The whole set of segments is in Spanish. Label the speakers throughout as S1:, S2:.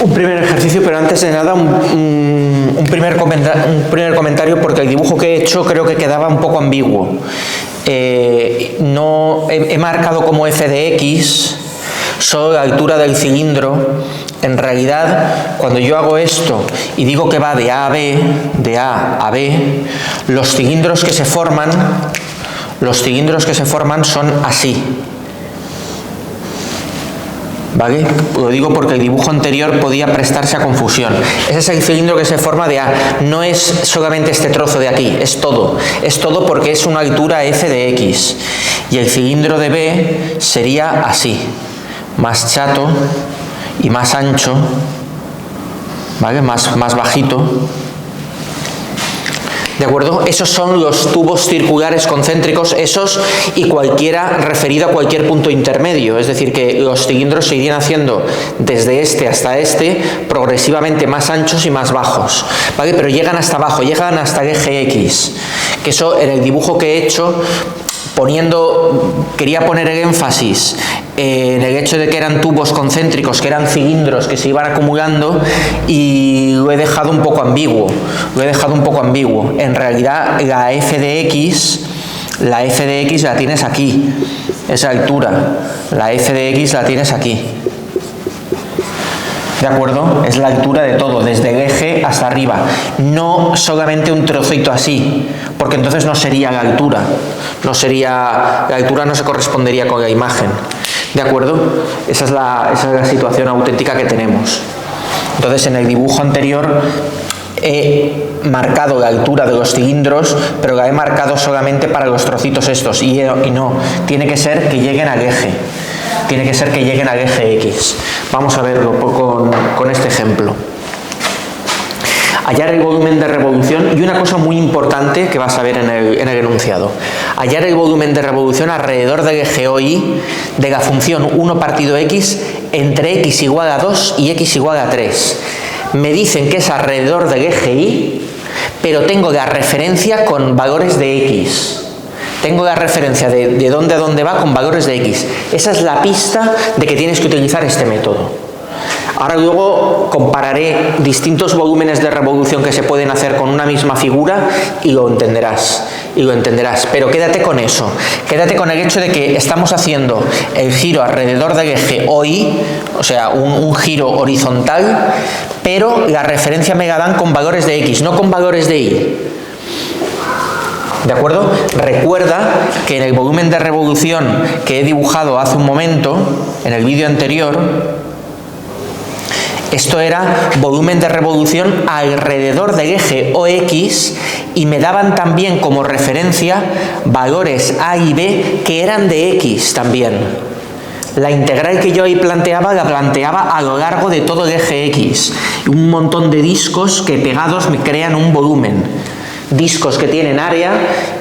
S1: Un primer ejercicio, pero antes de nada un primer comentario, porque el dibujo que he hecho creo que quedaba un poco ambiguo. No he marcado como f de x solo la altura del cilindro. En realidad, cuando yo hago esto y digo que va de A a B, los cilindros que se forman son así. ¿Vale? Lo digo porque el dibujo anterior podía prestarse a confusión. Ese es el cilindro que se forma de A. No es solamente este trozo de aquí, es todo. Es todo porque es una altura f de x. Y el cilindro de B sería así. Más chato y más ancho. ¿Vale? Más bajito. ¿De acuerdo? Esos son los tubos circulares concéntricos, esos y cualquiera referido a cualquier punto intermedio. Es decir, que los cilindros se irían haciendo desde este hasta este progresivamente más anchos y más bajos. ¿Vale? Pero llegan hasta abajo, llegan hasta el eje X. Que eso en el dibujo que he hecho, quería poner el énfasis en el hecho de que eran tubos concéntricos, que eran cilindros que se iban acumulando, y lo he dejado un poco ambiguo. En realidad la f de x la tienes aquí, esa altura. La f de x la tienes aquí. ¿De acuerdo? Es la altura de todo, desde el eje hasta arriba. No solamente un trocito así, porque entonces no sería la altura. La altura no se correspondería con la imagen. ¿De acuerdo? Esa es la situación auténtica que tenemos. Entonces, en el dibujo anterior he marcado la altura de los cilindros, pero la he marcado solamente para los trocitos estos. Y no, tiene que ser que lleguen al eje. Tiene que ser que lleguen al eje X. Vamos a verlo con este ejemplo. Hallar el volumen de revolución, y una cosa muy importante que vas a ver en el enunciado. Hallar el volumen de revolución alrededor del eje OI de la función 1 partido x entre x igual a 2 y x igual a 3. Me dicen que es alrededor del eje Y, pero tengo la referencia con valores de x. Tengo la referencia de dónde a dónde va con valores de x. Esa es la pista de que tienes que utilizar este método. Ahora luego compararé distintos volúmenes de revolución que se pueden hacer con una misma figura y lo entenderás. Pero quédate con eso. Quédate con el hecho de que estamos haciendo el giro alrededor del eje OI, o sea, un giro horizontal, pero la referencia me la dan con valores de x, no con valores de y. ¿De acuerdo? Recuerda que en el volumen de revolución que he dibujado hace un momento, en el vídeo anterior, esto era volumen de revolución alrededor del eje OX, y me daban también como referencia valores A y B que eran de X también. La integral que yo ahí planteaba, la planteaba a lo largo de todo el eje X. Un montón de discos que pegados me crean un volumen. Discos que tienen área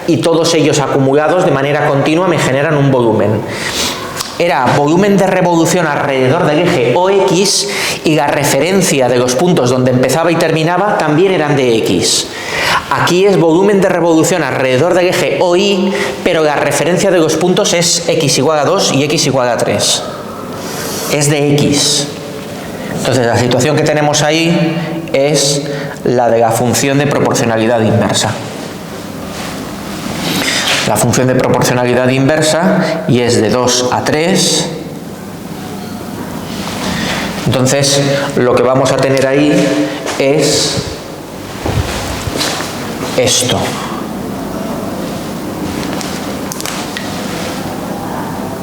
S1: y todos ellos acumulados de manera continua me generan un volumen. Era volumen de revolución alrededor del eje OX, y la referencia de los puntos donde empezaba y terminaba también eran de X. Aquí es volumen de revolución alrededor del eje OY, pero la referencia de los puntos es x igual a 2 y x igual a 3. Es de X. Entonces la situación que tenemos ahí es la de la función de proporcionalidad inversa. La función de proporcionalidad inversa, y es de 2 a 3. Entonces lo que vamos a tener ahí es esto.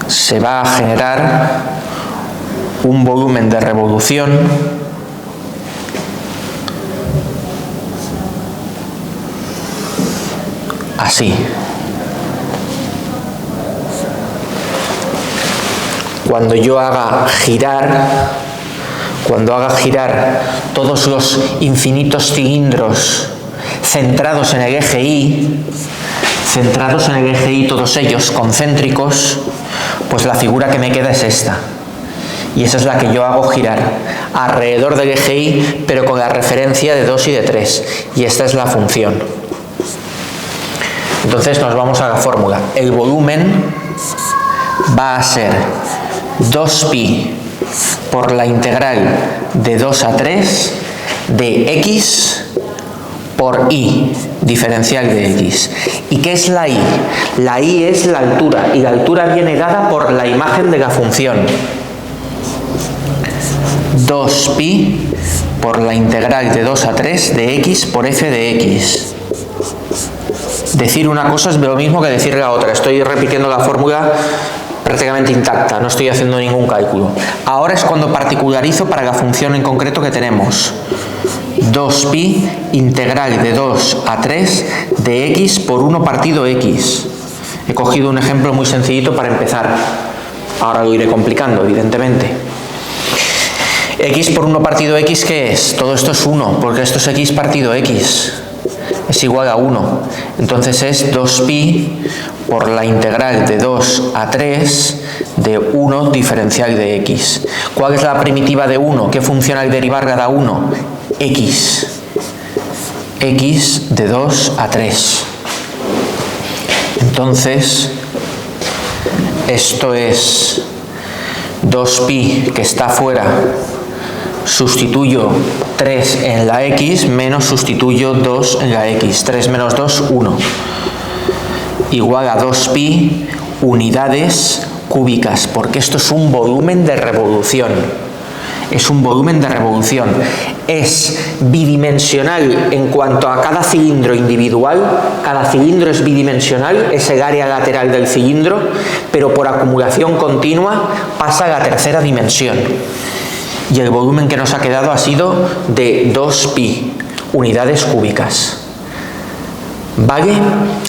S1: Se va a generar un volumen de revolución así. Cuando yo haga girar todos los infinitos cilindros centrados en el eje Y, todos ellos concéntricos, pues la figura que me queda es esta. Y esa es la que yo hago girar alrededor del eje Y, pero con la referencia de 2 y de 3. Y esta es la función. Entonces nos vamos a la fórmula. El volumen va a ser 2pi por la integral de 2 a 3 de x por y, diferencial de x. ¿Y qué es la y? La y es la altura, y la altura viene dada por la imagen de la función. 2pi por la integral de 2 a 3 de x por f de x. Decir una cosa es lo mismo que decir la otra. Estoy repitiendo la fórmula prácticamente intacta, no estoy haciendo ningún cálculo. Ahora es cuando particularizo para la función en concreto que tenemos. 2pi integral de 2 a 3 de x por 1 partido x. He cogido un ejemplo muy sencillito para empezar. Ahora lo iré complicando, evidentemente. X por 1 partido x, ¿qué es? Todo esto es 1, porque esto es x partido x. Es igual a 1. Entonces es 2pi por la integral de 2 a 3 de 1 diferencial de x. ¿Cuál es la primitiva de 1? ¿Qué función al derivarla da 1? X. X de 2 a 3. Entonces, esto es 2pi que está fuera. Sustituyo 3 en la x menos sustituyo 2 en la x. 3 menos 2, 1. Igual a 2pi unidades cúbicas, porque esto es un volumen de revolución. Es un volumen de revolución. Es bidimensional en cuanto a cada cilindro individual. Cada cilindro es bidimensional, es el área lateral del cilindro, pero por acumulación continua pasa a la tercera dimensión. Y el volumen que nos ha quedado ha sido de 2pi unidades cúbicas. ¿Vale?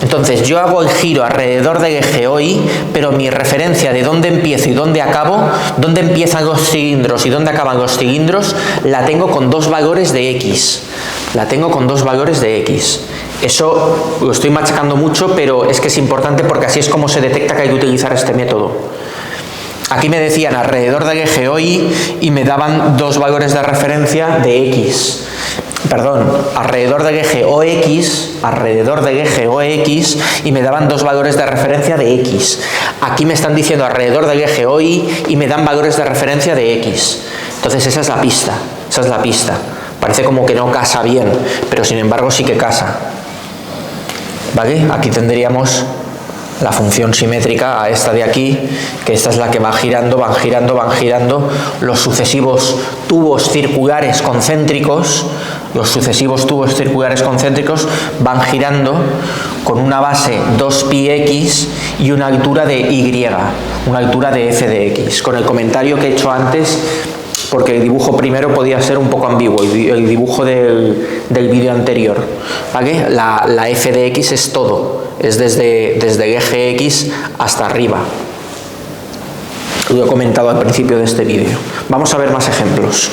S1: Entonces yo hago el giro alrededor del eje OI, pero mi referencia de dónde empiezo y dónde acabo, dónde empiezan los cilindros y dónde acaban los cilindros, la tengo con dos valores de x. La tengo con dos valores de x. Eso lo estoy machacando mucho, pero es que es importante porque así es como se detecta que hay que utilizar este método. Aquí me decían alrededor del eje OI y me daban dos valores de referencia de x. Perdón, alrededor del eje OX y me daban dos valores de referencia de x. Aquí me están diciendo alrededor del eje OY y me dan valores de referencia de x. Entonces esa es la pista, Parece como que no casa bien, pero sin embargo sí que casa. ¿Vale? Aquí tendríamos la función simétrica a esta de aquí, que esta es la que va girando, van girando los sucesivos tubos circulares concéntricos, van girando con una base 2πx y una altura de y, una altura de f de x. Con el comentario que he hecho antes, porque el dibujo primero podía ser un poco ambiguo, el dibujo del vídeo anterior, ¿vale? La f de x es todo, es desde el eje x hasta arriba. Lo he comentado al principio de este vídeo. Vamos a ver más ejemplos.